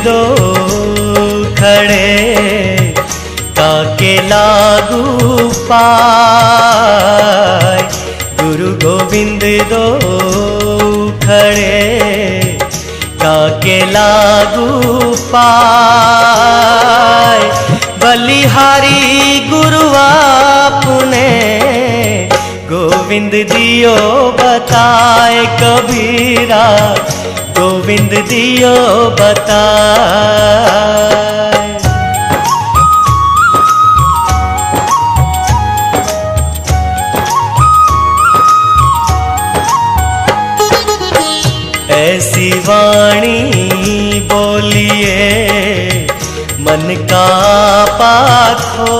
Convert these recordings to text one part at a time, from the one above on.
दो खड़े ताके लागू पाए। गुरु गोविंद दो खड़े ताके लागू पाए। बलिहारी गुरु आपने गोविंद दियो बताए। कबीरा गोविंद दियो बताए। ऐसी वाणी बोलिए मन का पाखो।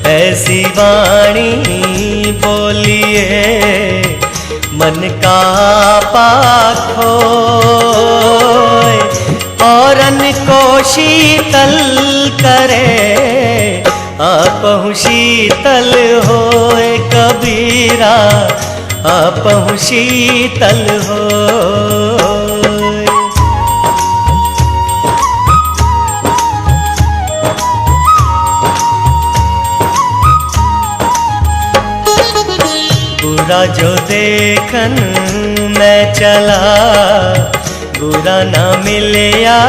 ऐसी वाणी बोलिए मन का पाखो। औरन को शीतल करे आपहु शीतल होए। कबीरा आपहु शीतल होए। बुरा जो देखन मैं चला बुरा ना मिलया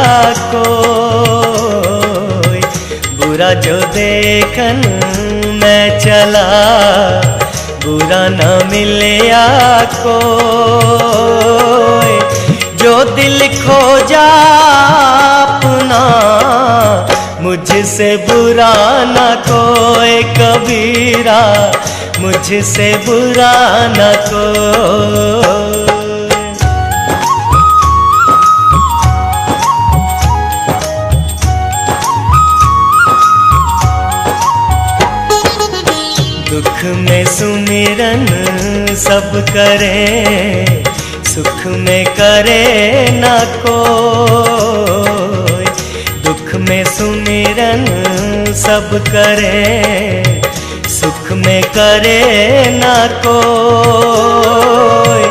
कोई। बुरा जो देखन मैं चला बुरा ना मिलया कोई। जो दिल खो जा अपना मुझसे बुरा ना कोई। कबीरा मुझसे बुरा ना कोई। दुख में सुमिरन सब करे सुख में करे ना कोई। दुख में सुमिरन सब करे सुख में करे ना कोई।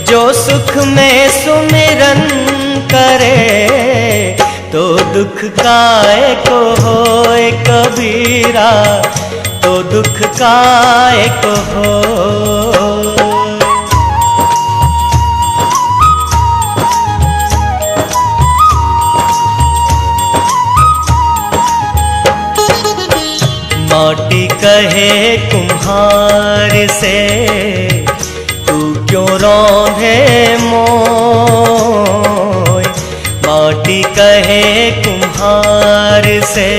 जो सुख में सुमिरन करे तो दुख काहे को होए। कबीरा तो दुख काहे को हो। माटी कहे कुम्हार से तू क्यों रौंदे मोय। माटी कहे कुम्हार से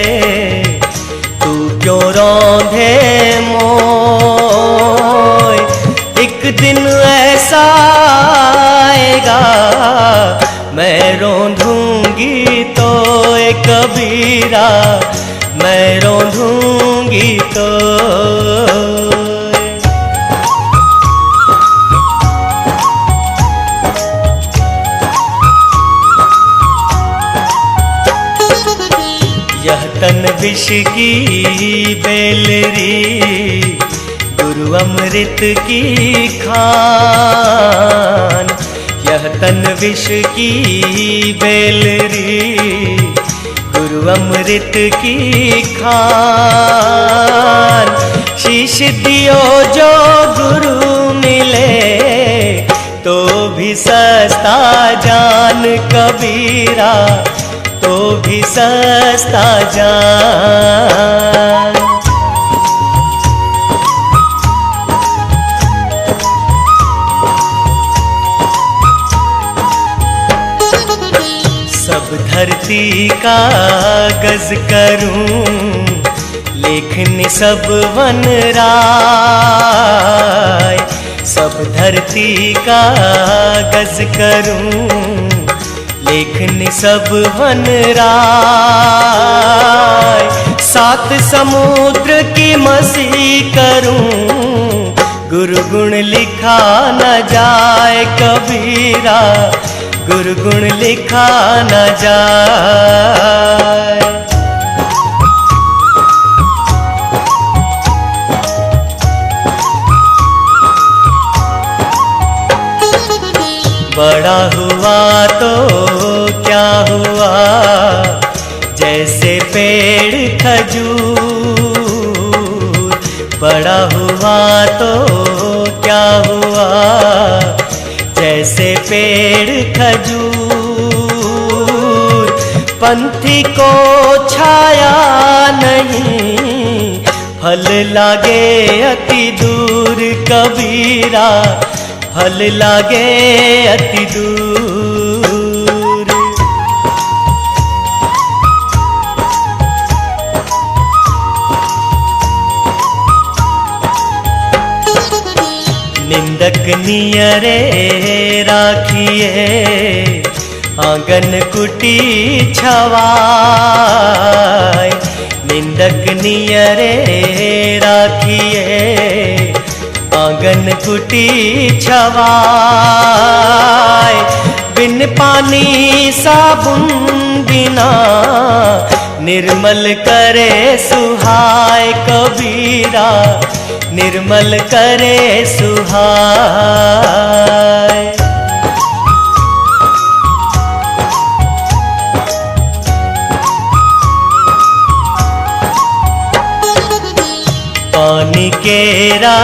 तू क्यों रौंदे मोय। एक दिन ऐसा आएगा मैं रौंदूंगी तो। कबीरा मैं रौंदूंगी तो। यह तन विष की बेलरी गुरु अमृत की खान। यह तन विष की बेलरी गुरु अमृत की खान। शीश दियो जो गुरु मिले तो भी सस्ता जान। कबीरा तो भी सस्ता जान। सब धरती का गज करूं लेखन सब वन राय। सब धरती का गज करूं लेखन सब वन राय। सात समुद्र की मसी करूं गुरु गुण लिखा न जाए। कबीरा गुरु गुण लिखा न जाए। बड़ा हुआ तो पेड़ खजूर, बड़ा हुआ तो क्या हुआ, जैसे पेड़ खजूर। पंथी को छाया नहीं, फल लागे अति दूर कबीरा, फल लागे अति दूर। निंदक नियरे राखिए, आंगन कुटी छवाय। निंदक नियरे राखिए, आंगन कुटी छवाय। बिन पानी साबुन बिना, निर्मल करे सुहाय कबीरा, निर्मल करे सुहाय। पानी केरा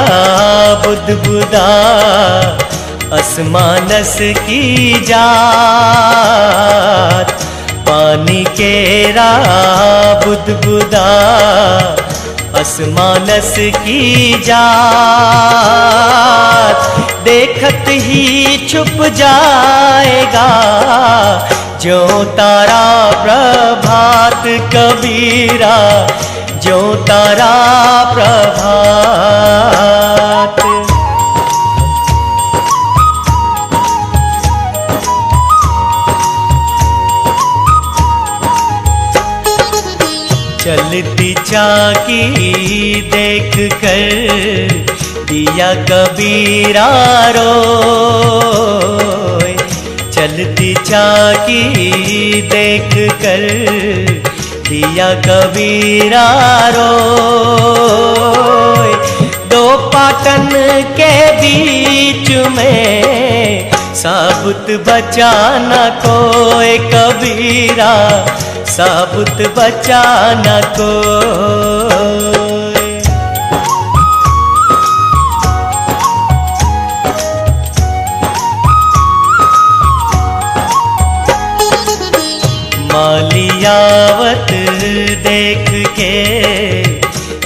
बुदबुदा, असमानस की जात। पानी केरा बुदबुदा, असमानस की जात। देखत ही छुप जाएगा, जो तारा प्रभात कबीरा, जो तारा प्रभात। चलती चाकी देख कर, दिया कबीरा रोए। चलती चाकी देख कर, दिया कबीरा रोए। दो पाटन के बीच में, साबुत बचा न कोई कबीरा, साबुत बचा न कोई। मालियावत देख के,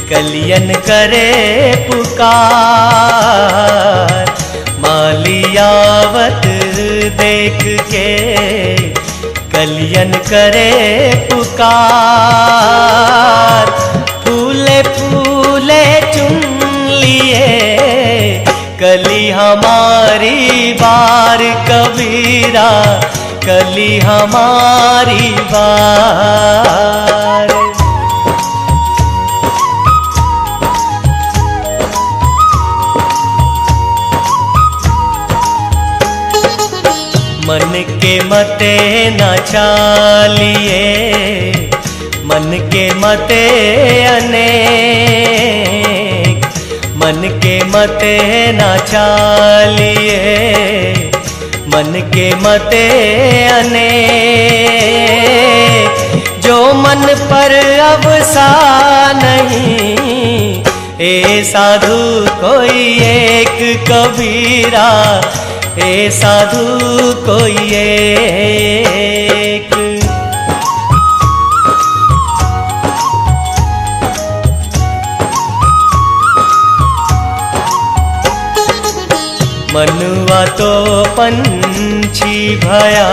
कलियन करे पुकार। मालियावत देख के, कलियन करे पुकार। फूले फूले चुन लिए, कली हमारी बार कबीरा, कली हमारी बार। मन के मते न चालिए, मन के मते अनेक। मन के मते न चालिए, मन के मते अनेक। जो मन पर अवसा नहीं, ए साधु कोई एक कबीरा, ए साधु कोई एक। मनुआ तो पंछी भया,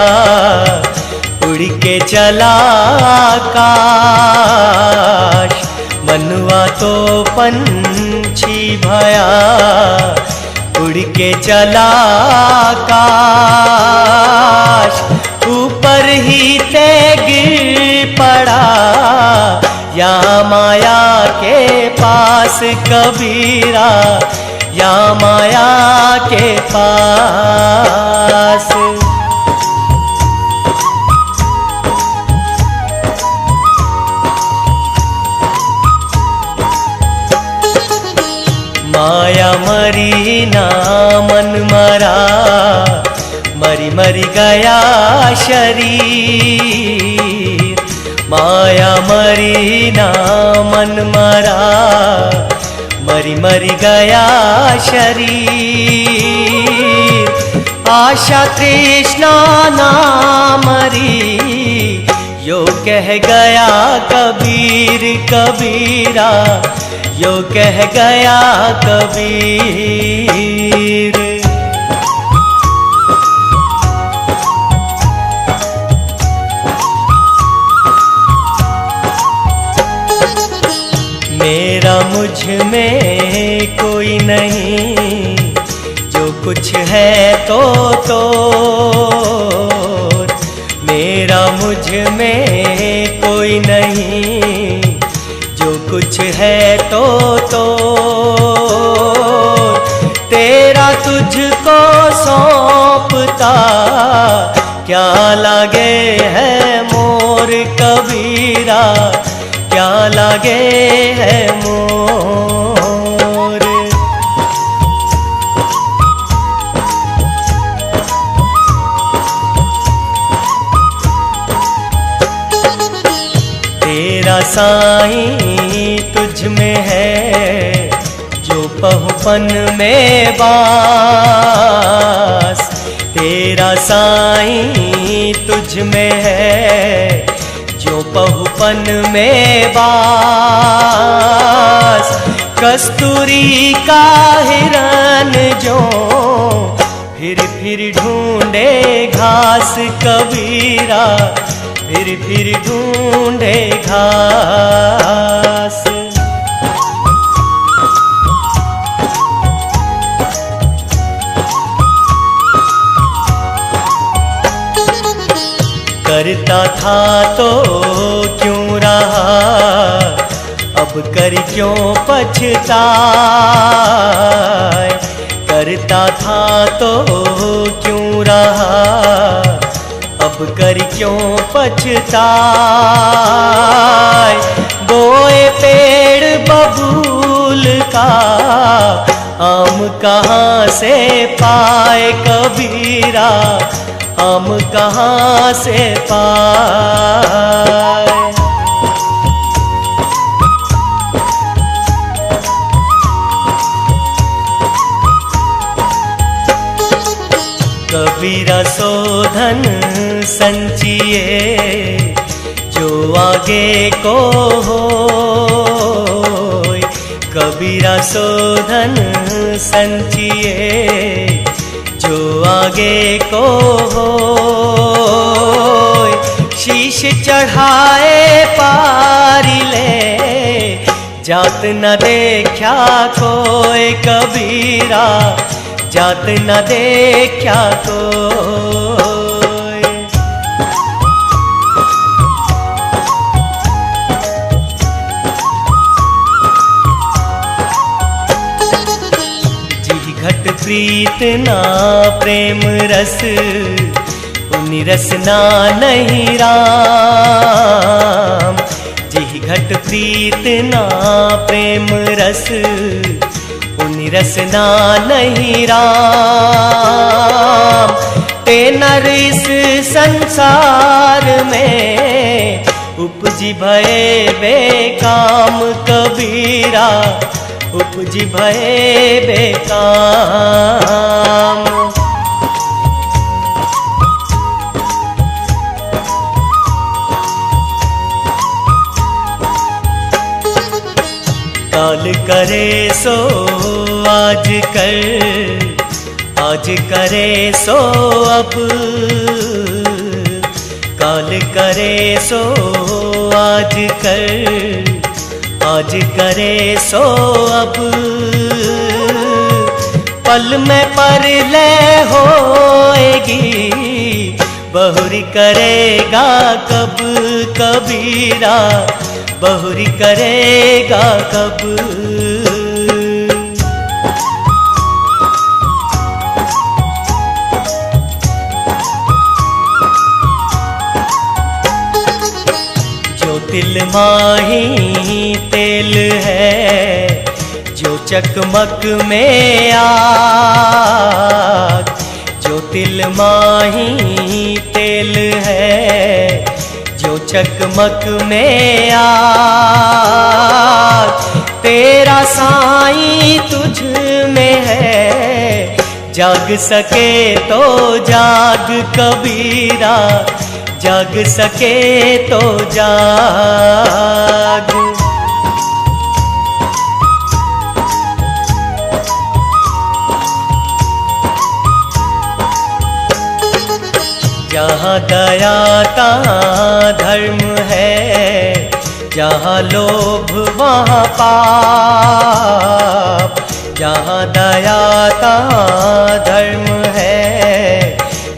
उड़ के चला आकाश। मनुआ तो पंछी भया, उड़ के चला आकाश। ऊपर ही ते गिर पड़ा, या माया के पास कबीरा, या माया के पास। माया मरी ना मन मरा, मरी मरी गया शरीर। माया मरी ना मन मरा, मरी मरी गया शरीर। आशा तृष्णा ना मरी, यो कह गया कबीर कबीरा, यो कह गया कबीर। मेरा मुझ में कोई नहीं, जो कुछ है तो मेरा मुझ में कोई नहीं, जो कुछ है तो तेरा तुझको सौंपता, क्या लागे है मोर कबीरा, क्या लागे है मोर। तेरा साईं तुझ में है, जो पहुपन में बास। तेरा साईं तुझ में है, जो पहुपन में बास। कस्तूरी का हिरन जो फिर ढूंढे घास कबीरा, फिर ढूंढे घास। करता था तो क्यों रहा, अब कर क्यों पछताए। करता था तो क्यों रहा, अब कर क्यों पछताए। बोए पेड़ बबूल का, आम कहाँ से पाए कबीरा, आम कहाँ से पाए। कबीरा शोधन संचिए, जो आगे को हो। कबीरा शोधन संचिए, जो आगे को हो। शीश चढ़ाए पारी ले, जात न देखा कोई कबीरा, जात न देखा कोई। जी घट प्रीत ना प्रेम रस, उन्हीं रसना नहीं राम। जी घट प्रीत ना प्रेम रस, उन्हीं रसना नहीं राम। ते नर इस संसार में, उपजी भये बेकाम कबीरा, उपजी भये बेकाम। काल करे सो आज कर, आज करे सो अब। काल करे सो आज कर, आज करे सो अब। पल में परलय होएगी, बहुरी करेगा कब कबीरा, बहुरी करेगा कब। जो तिल माही तेल है, जो चकमक में आग। जो तिल माही तेल है, जो चकमक में आग, तेरा साईं तुझ में है। जाग सके तो जाग कबीरा, जाग सके तो जाग। जहाँ दया तहाँ धर्म है, जहाँ लोभ वहाँ पाप। जहाँ दया तहाँ धर्म है,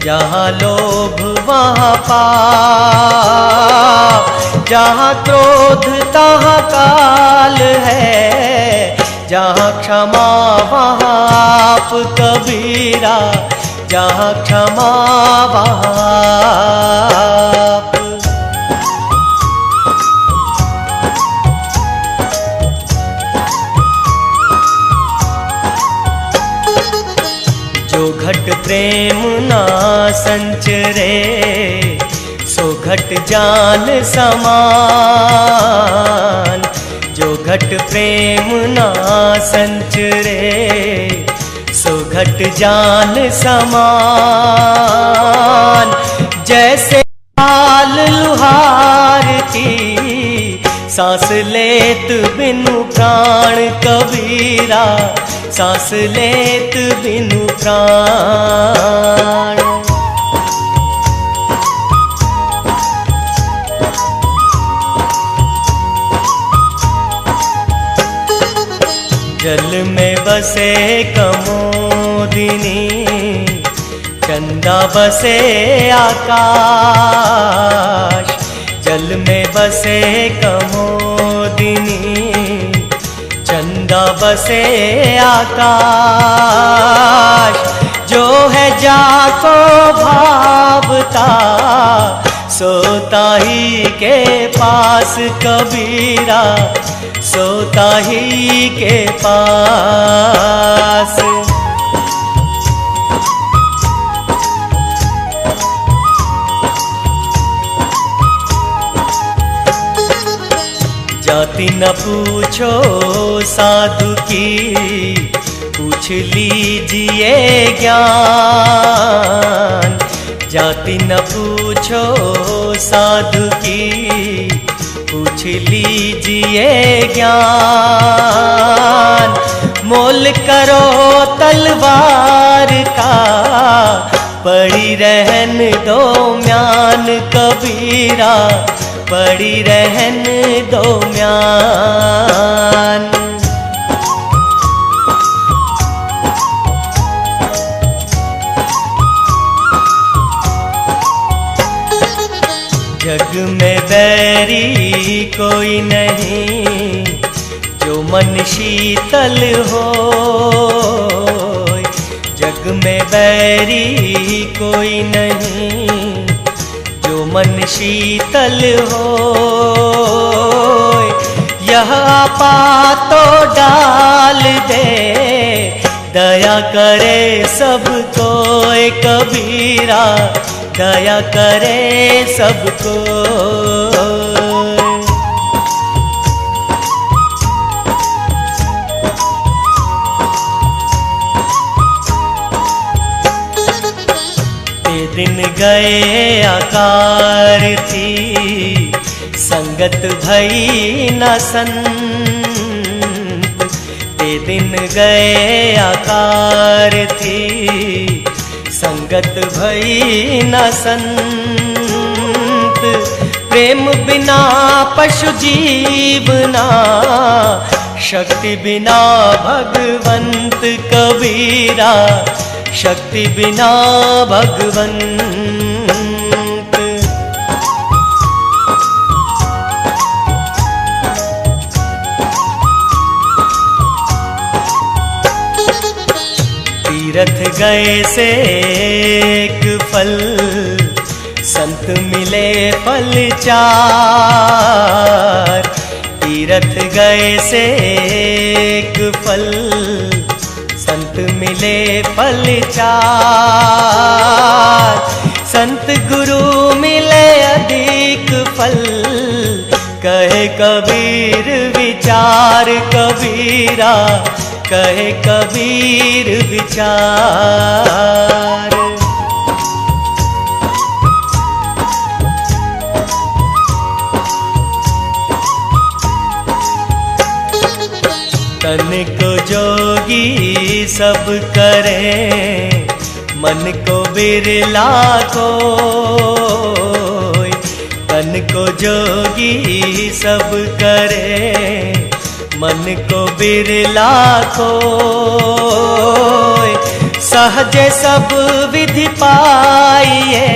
जहाँ लोभ वहाँ पाप। जहाँ क्रोध तहाँ काल है, जहाँ क्षमा वहाँ आप कबीरा, जहाँ क्षमा वहाँ आप। जो घट प्रेम ना संचरे, सो घट जान समान। जो घट प्रेम ना संचरे, सो घट जान समान। जैसे लाल लुहार की सांस लेत बिनु प्राण कबीरा, सांस लेत बिनु प्राण। जल में बसे कमोदिनी, चंदा बसे आकाश। जल में बसे कमोदिनी, चंदा बसे आकाश। जो है जाको भावता, सोता ही के पास कबीरा, सोता ही के पास। जाति न पूछो साधु की, पूछ लीजिए ज्ञान। जाति न पूछो साधु की, पूछ लीजिए ज्ञान। मोल करो तलवार का, पड़ी रहन दो म्यान कबीरा, पड़ी रहन दो म्यान। जग में बैरी कोई नहीं, जो मन शीतल हो। जग में बैरी कोई नहीं, जो मन शीतल हो। यह आपा तो डाल दे, दया करे सबको कबीरा, दया करे सबको। ते दिन गए आकार थी, संगत भई न संत। ते दिन गए आकार थी, संगत भई न संत। प्रेम बिना पशु जीवना, शक्ति बिना भगवंत कबीरा, शक्ति बिना भगवंत। तीरथ गए से एक फल, संत मिले फल चार। तीरथ गए से एक फल, संत मिले फल चार। संत गुरु मिले अधिक फल। कहे कबीर विचार कबीरा, कहे कबीर विचार। तन को जोगी सब करे, मन को बिरला कोय। तन को जोगी सब करे, मन को बिरला कोय। सहजे सब विधि पाइए,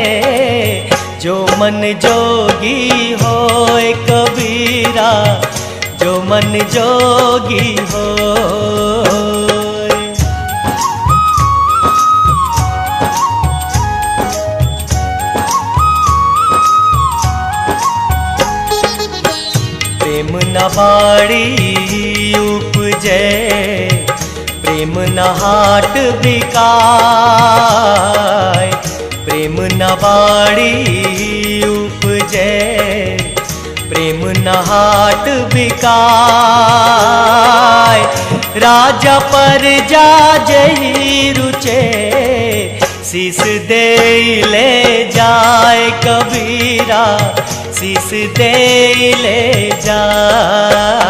जो मन जोगी होय कबीरा, जो मन जोगी होय। प्रेम न बाड़ी उपजे, प्रेम न हाट बिकाय। प्रेम न बाड़ी उपजे, प्रेम न हाट बिकाय। राजा पर जा जही रुचे, शीस दे ले जाए कबीरा, शीस दे ले जाए।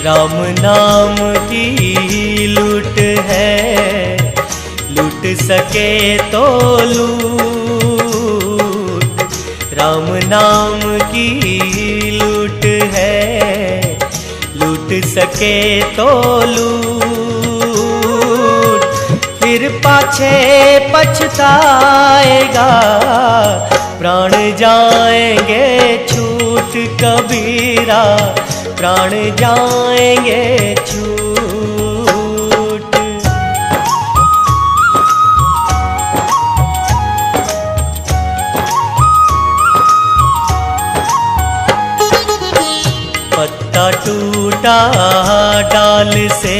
राम नाम की लूट है, लूट सके तो लूट। राम नाम की लूट है, लूट सके तो लूट। फिर पाछे पछताएगा, प्राण जाएंगे छूट कबीरा, प्राण जाएंगे छूट। पत्ता टूटा डाल से,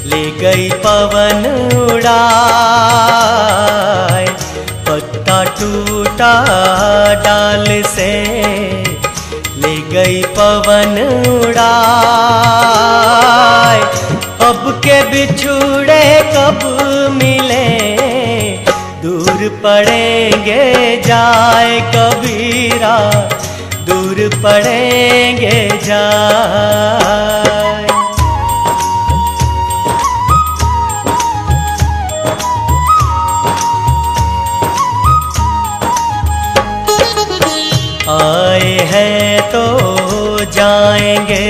ले गई पवन उड़ाए। पत्ता टूटा डाल से, ले गई पवन उड़ाए। अब के बिछुड़े कब मिले, दूर पड़ेंगे जाए कबीरा, दूर पड़ेंगे जाए। आए हैं तो जाएंगे,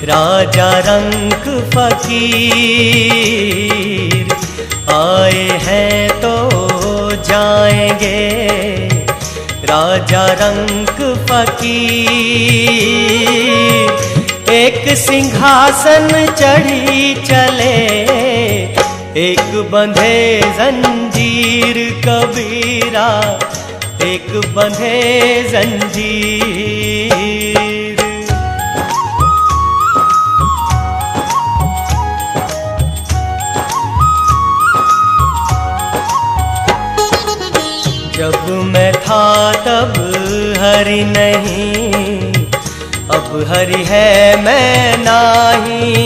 राजा रंक फकीर। आए हैं तो जाएंगे, राजा रंक फकीर। एक सिंहासन चढ़ी चले, एक बंधे जंजीर कबीरा, एक बंधे जंजीर। जब मैं था तब हरि नहीं, अब हरि है मैं नहीं।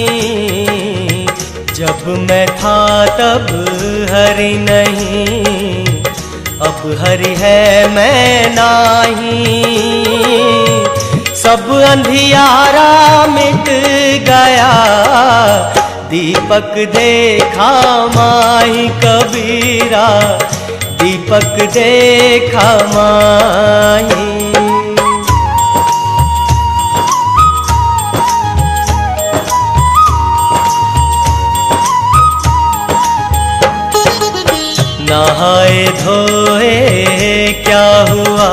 जब मैं था तब हरि नहीं, अब हरि है मैं नहीं। सब अंधियारा मिट गया, दीपक देखा माही कबीरा, दीपक देखा माही। नहाए धोए क्या हुआ,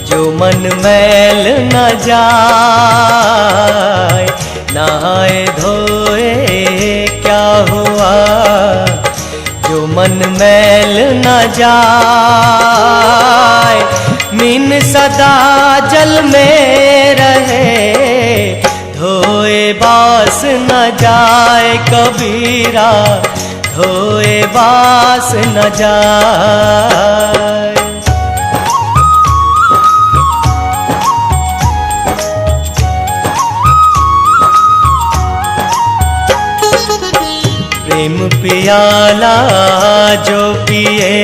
जो मन मैल न जाए, नहाए धोए क्या हुआ। जो मन मैल न जाए, मीन सदा जल में रहे, धोए बास न जाए कबीरा, धोए बास न जाए। प्रेम पियाला जो पिए,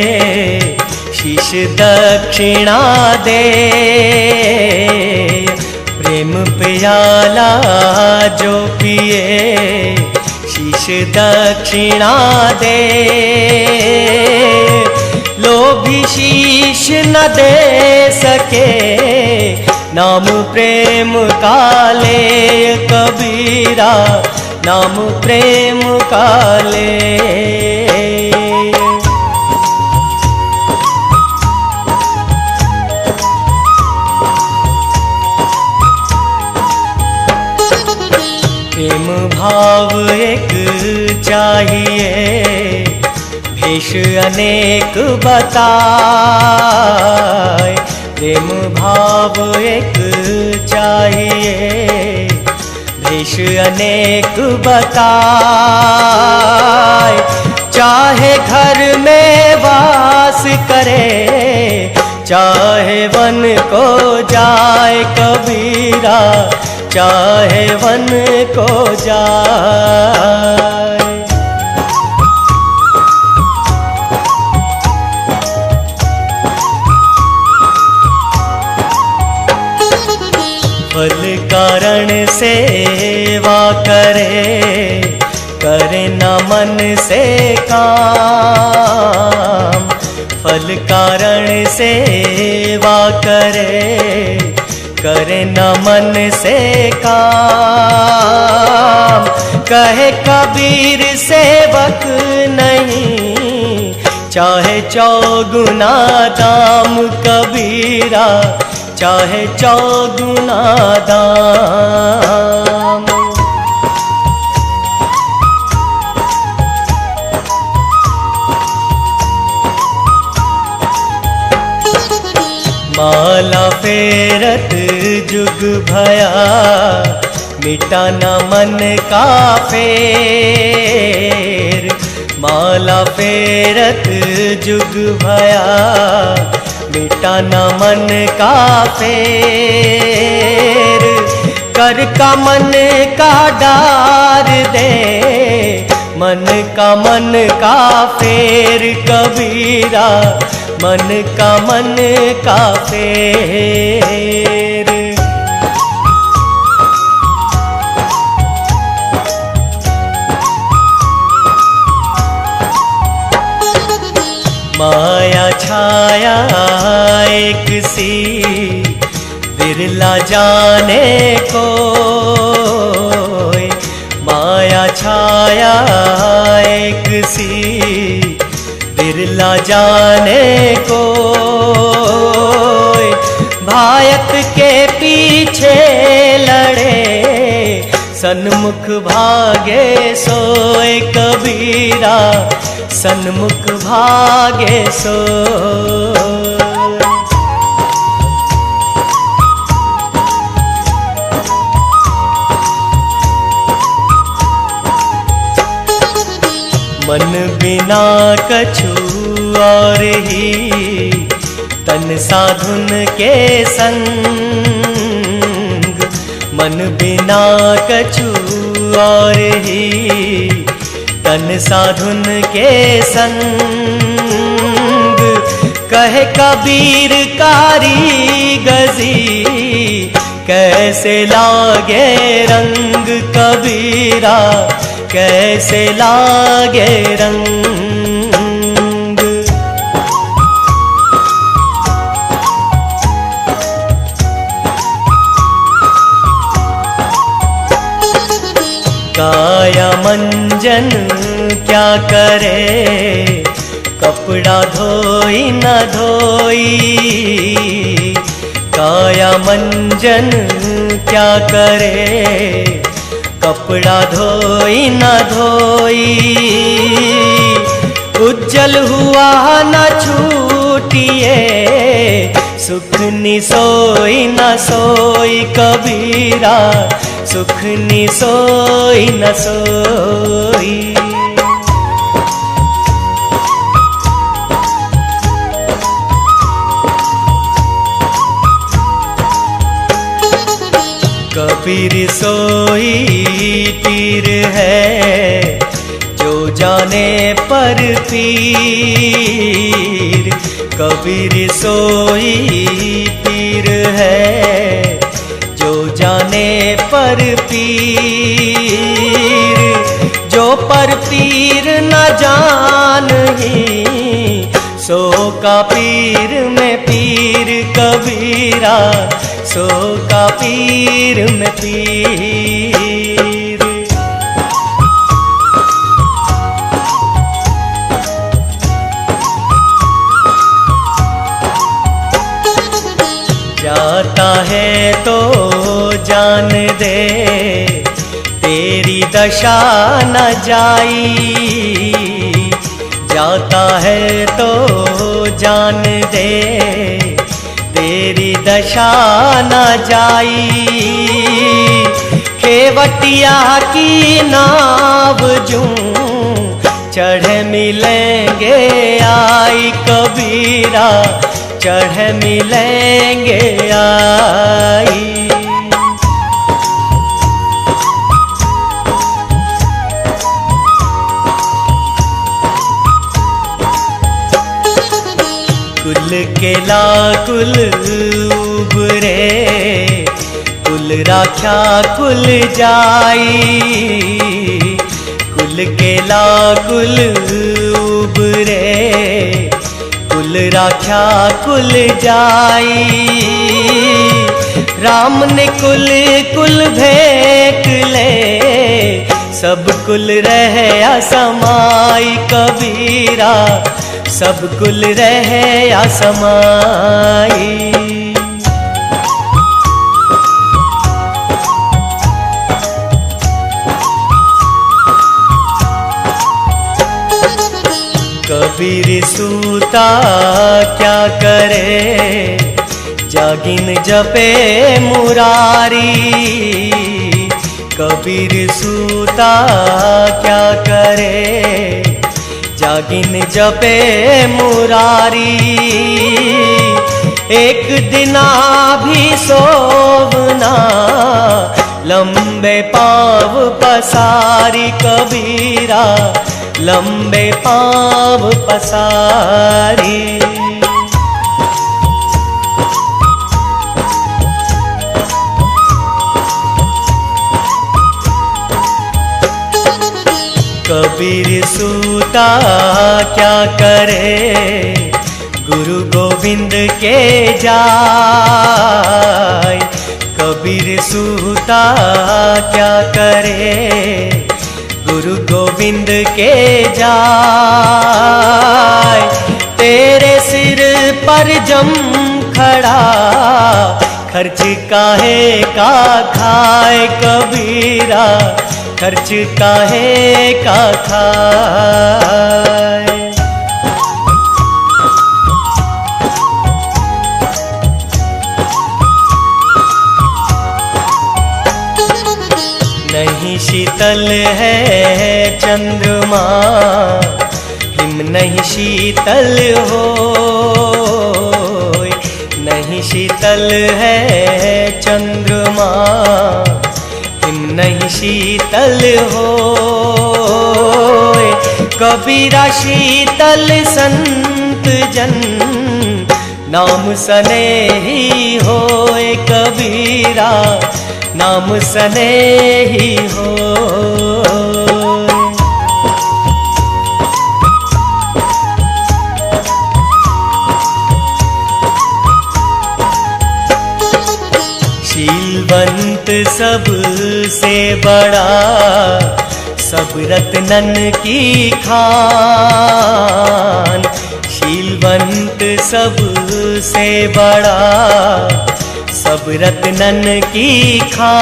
शीश दक्षिणा दे। प्रेम पियाला जो पिए, शीश दक्षिणा दे। लोभी शीश न दे सके, नाम प्रेम का ले कबीरा, नाम प्रेम का ले। प्रेम भाव एक चाहिए, भेष अनेक बताए। प्रेम भाव एक चाहिए, भेष अनेक बताए। चाहे घर में वास करे, चाहे वन को जाए कबीरा, चाहे वन को जाए। फल कारण सेवा करे, करे न मन से काम। फल कारण सेवा करे, करे न मन से काम। कहे कबीर सेवक नहीं, चाहे चौगुना दाम कबीरा, चाहे चौगुना दाम। माला फेरत जुग भया, मिटा न मन का फेर। माला फेरत जुग भया, मिटा न मन का फेर। कर का मन का डार दे, मन का फेर कबीरा, मन का फेर। माया छाया एक सी, बिरला जाने को। माया छाया एक सी, बिरला जाने को। भायत के पीछे लड़े, सन्मुख भागे सोए कबीरा, सन्मुख भागे सो। मन बिना कछु और ही, तन साधुन के संग। मन बिना कछु और ही, तन साधुन के संग। कहे कबीर कारी गजी, कैसे लागे रंग कबीरा, कैसे लागे रंग। काया मंजन क्या करे, कपड़ा धोई न धोई। काया मंजन क्या करे, कपड़ा धोई न धोई, उज्जल हुआ न छूटिए, सुख नि सोई न सोई कबीरा, सुख नि सोई न सोई। कबीर सोई पीर है, जो जाने पर पीर। कबीर सोई पीर है, जो जाने पर पीर। जो पर पीर न जानही, सो का पीर में पीर कबीरा, सो का पीर में पीर। जाता है तो जान दे, तेरी दशा न जाई। जाता है तो जान दे, तेरी दशा न जाई। खेवटिया की नाव जूं चढ़ मिलेंगे आई कबीरा, चढ़ मिलेंगे आई। कुल केला कुल उबरे, कुल राख्या कुल जाई। कुल केला कुल उबरे, कुल राख्या कुल जाई। राम ने कुल कुल भेंट ले, सब कुल रहे असमाई कबीरा, सब कुल रहे असमाई। कबीर सूता क्या करे, जागिन जपे मुरारी। कबीर सूता क्या करे, जागिन जपे मुरारी। एक दिना भी सोवना, लंबे पाँव पसारी कबीरा, लंबे पाँव पसारी। कबीर सूता क्या करे, गुरु गोविंद के जाय। कबीर सूता क्या करे, गुरु गोविंद के जाय। तेरे सिर पर जम खड़ा, खर्च काहे का खाए कबीरा, खर्च काहे का खाए। नहीं शीतल है चंद्रमा, हिम नहीं शीतल हो। नहीं शीतल है चंद्रमा, हिम नहीं शीतल हो। कबीरा शीतल संत जन, नाम सने ही होए कबीरा, नाम सने ही हो। शीलवंत सबसे बड़ा, सब रत्नन की खान। शीलवंत सबसे बड़ा, सब रत्नन की खान,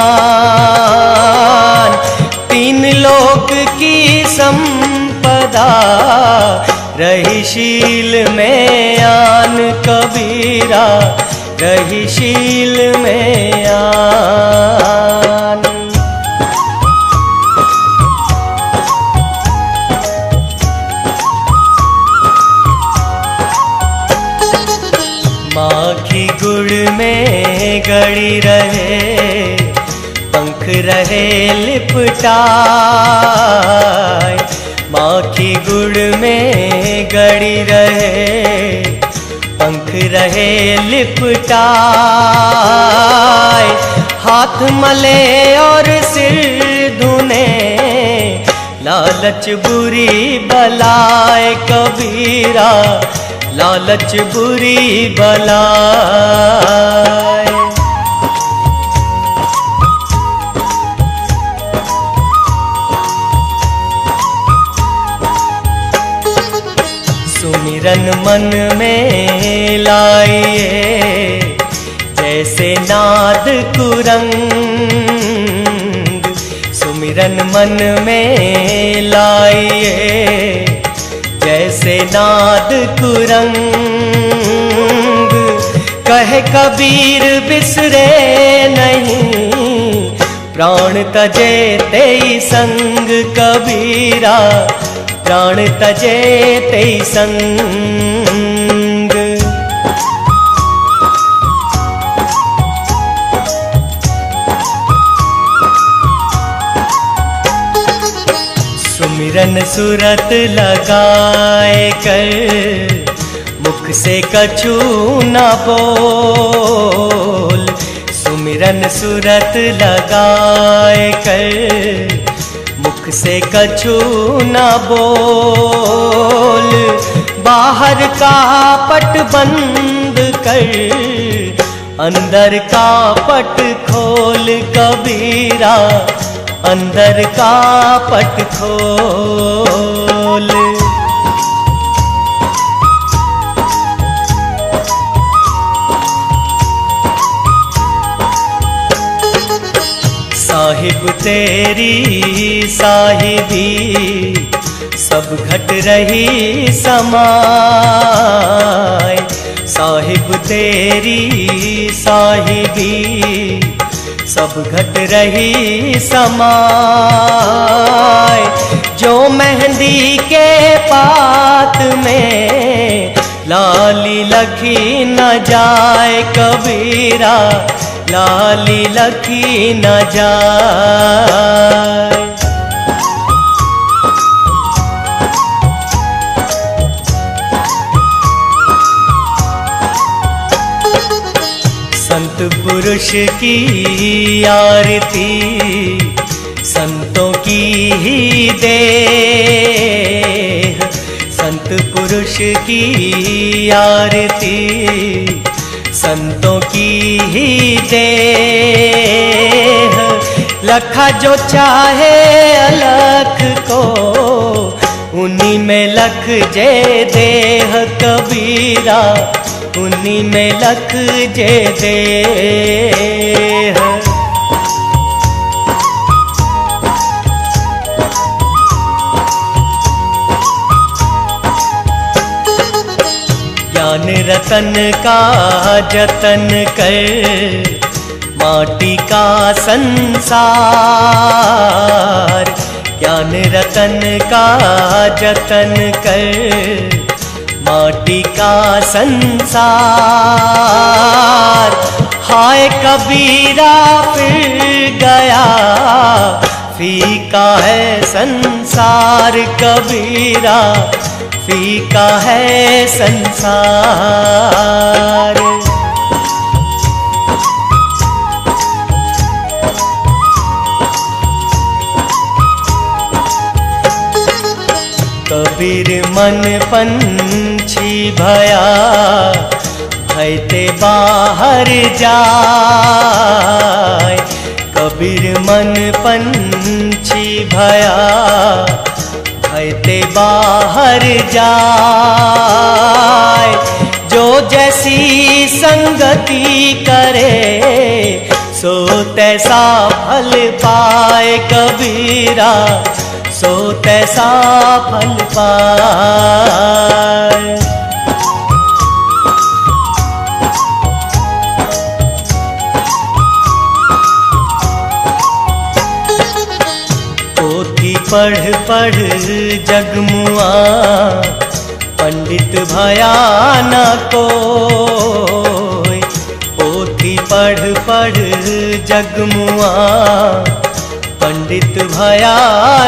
तीन लोक की संपदा, रही शील में आन कबीरा, रही शील में आन। माखी गुड़ में गड़ी रहे, पंख रहे लिपटाए, माखी गुड़ में गड़ी रहे, पंख रहे लिपटाए, हाथ मले और सिर धुने, लालच बुरी बलाए कबीरा, लालच बुरी बलाए। सुमिरन मन में लाइए, जैसे नाद कुरंग, सुमिरन मन में लाइए, जैसे नाद कुरंग, कहे कबीर बिसरे नहीं, प्राण तजे तेई संग कबीरा, प्राण तजे तेई संग। सुमिरन सुरत लगाए कर, मुख से कछु न बोल, सुमिरन सुरत लगाए कर, मुख से कछु न बोल, बाहर का पट बंद कर, अंदर का पट खोल कबीरा, अंदर का पट खोल। साहिब तेरी साहिबी, सब घट रही समाय, साहिब तेरी साहिबी, सब घट रही समाय, जो मेहंदी के पात में, लाली लखी न जाए कबीरा, लाली लखी न जाए। संत पुरुष की आरती, संतों की ही देह, संत पुरुष की आरती, संतों की ही देह, लखा जो चाहे अलख को, उन्हीं में लख जे देह कबीरा, उन्हीं में लख जे देह। ज्ञान रतन का जतन कर, माटी का संसार, ज्ञान रतन का जतन कर, माटी का संसार, हाय कबीरा फिर गया, फीका है संसार कबीरा, फीका है संसार। कबीर मन पंछी भया, भयते बाहर जाए, कबीर मन पंछी भया, भयते बाहर जाए, जो जैसी संगति करे सो तैसा फल पाए कबीरा, सो तैसा फल पाए। पोथी पढ़ पढ़ जगमुआ पंडित भया न कोय। पोथी पढ़ पढ़ जगमुआ पंडित भया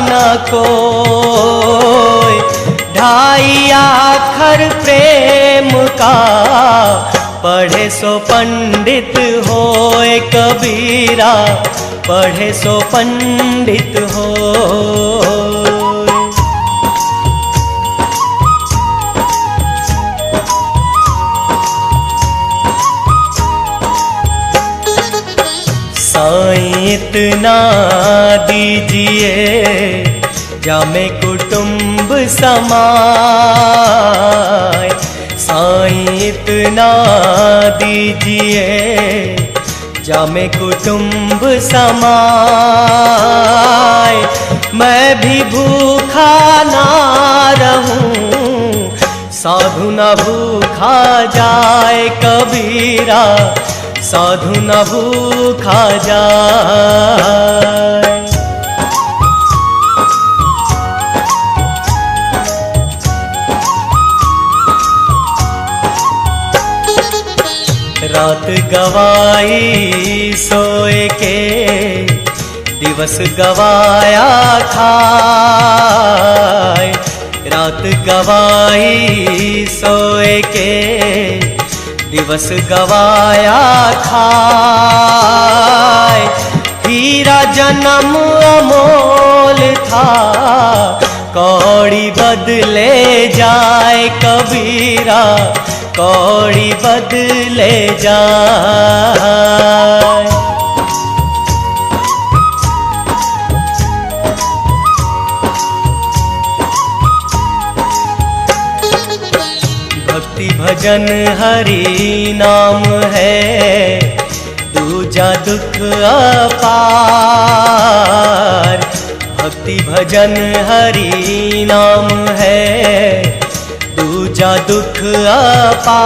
न कोय। ढाई आखर प्रेम का पढ़े सो पंडित होए कबीरा, पढ़े सो पंडित होए। साईं इतना दीजिए जामे कुटुंब समाए। साईं इतना दीजिए जामे कुटुंब समाए। मैं भी भूखा ना रहूं, साधु न भूखा जाए कबीरा, साधु न भूखा जाए। रात गवाई सोए के दिवस गवाया खाए। रात गवाई सोए के दिवस गवाया खाए। हीरा जन्म अमोल था कौड़ी बदले जाए कबीरा, कौड़ी बदले जाए। भक्ति भजन हरि नाम है दूजा दुख अपार। भक्ति भजन हरि नाम है दूजा दुख अपार।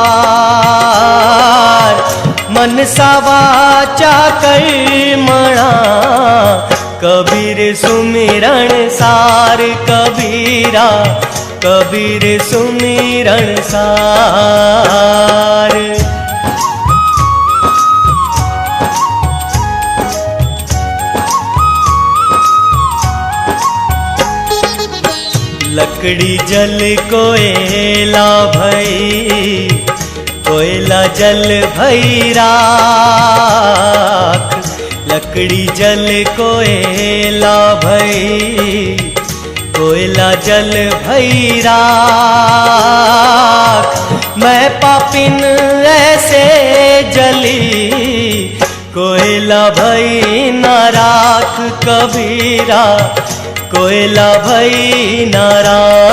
मन सा वाचा कर्मणा कबीर सुमिरण सार कबीरा, कबीर सुमिरण सार। लकड़ी जल कोयला भई, कोयला जल भई राख। लकड़ी जल कोयला भई, कोयला जल भई राख। मैं पापिन ऐसे जली, कोयला भई न राख कबीरा, कोयला भई न राख।